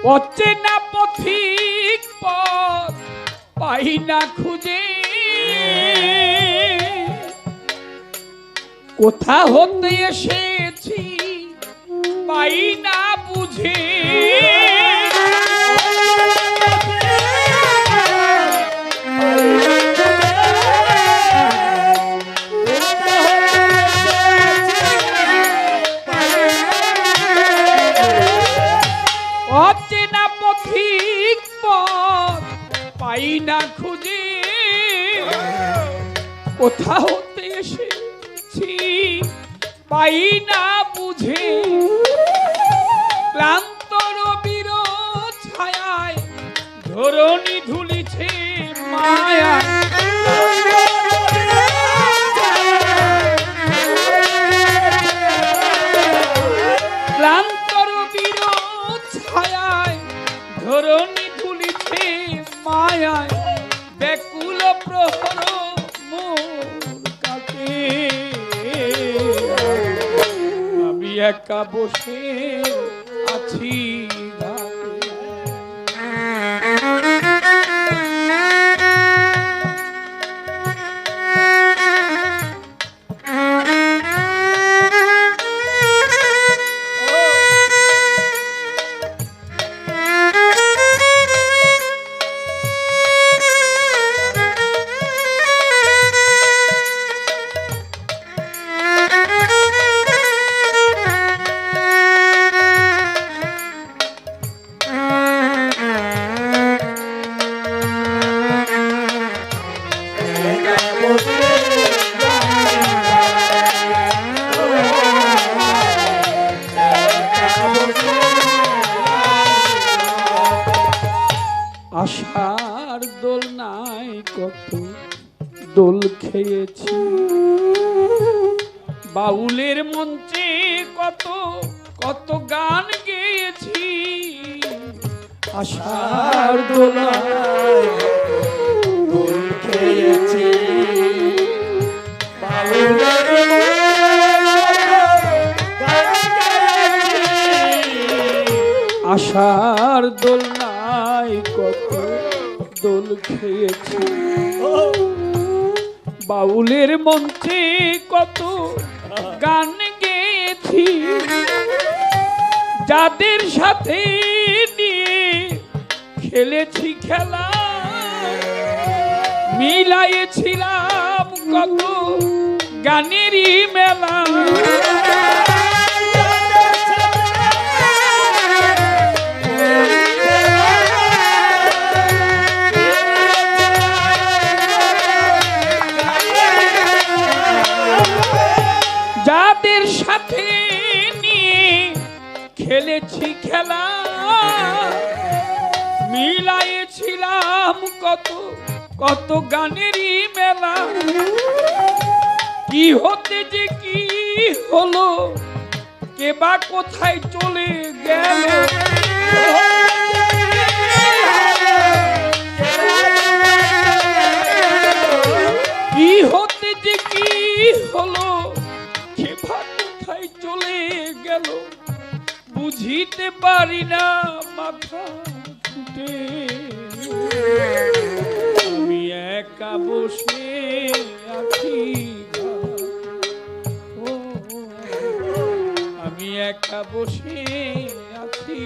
অচেনা পথিক পথ পাই না খুঁজে, কোথা হতে এসেছি পাই না বুঝে। অচেনা পথিক পথ পাই না খুঁজে, কোথা হতে এসেছি পাই না বুঝে। ক্লান্ত রবির ছায়ায় ধরণী ধুলিছে মায়া, ক্লান্ত রবির ছায়ায় ধরণী ধুলিছে মায়ায়। ব্যাকুল প্রহর মোর কাছে, আমি একা বসে আছি আশার দোলনায় কত দোল খেয়েছি, বাউলের মঞ্চে কত কত গান গেয়েছি। আশার দোলনায় দোল খেয়েছি, বাউলের আশার দোলনায় কত দোল খেয়েছি, বাউলের মঞ্চে কত গান গেয়েছি। যাদের সাথে নিয়ে খেলেছি খেলা, মিলাইছিলাম কত গানেরই মেলা। যাদের সাথে নিয়ে খেলেছি খেলা, মিলাইছিলাম কত কত গানেরই মেলা। কি হতে যে কি হলো, কে বা কোথায় চলে গেল, কি হতে যে কি হলো, কে বা কোথায় চলে গেল। বুঝিতে পারি না মাথা ছুটে, আমি একা বসে আছি, আমি একা বসে আছি।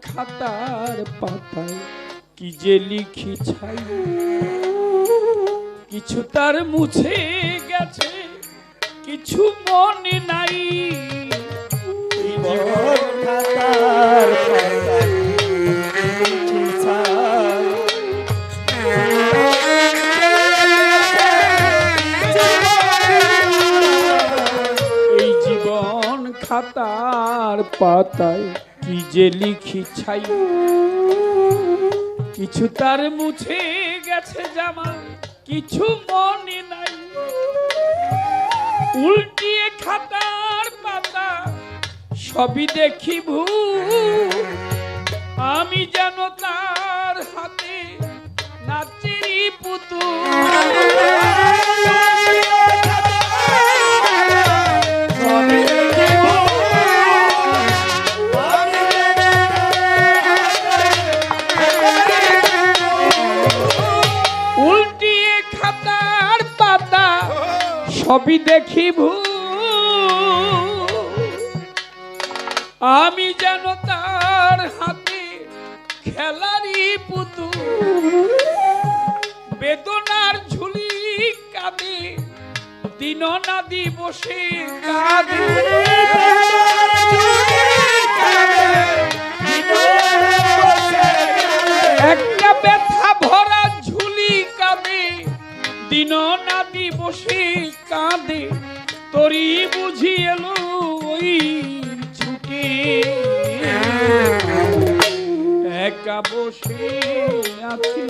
খাতার পাতায় কি যে লিখি ছাই, কিছু তার মুছে গেছে, কিছু মনে নাই। জীবন খাতার পাতায় লিখি ছাই। এই জীবন খাতার পাতায় কি যে লিখি ছাই। কিছু তার মুছে গেছে জামা, কিছু মনে নাই। উল্টিয়ে খাতার পাতা সবই দেখি ভূত, আমি যেন তার হাতে নাচেরই পুতুল। উল্টিয়ে খাতার পাতা সবই দেখি ভূত, আমি যেন তার হাতে খেলারই পুতুল। বেদনার ঝুলি কাঁদে, দিন না দিবসে কাঁদে। একটা ব্যথা ভরা ঝুলি কাঁদে, দিন না দিবসে কাঁদে। তোরই বুঝি এলো ওই ছুটে, একা বসে আছি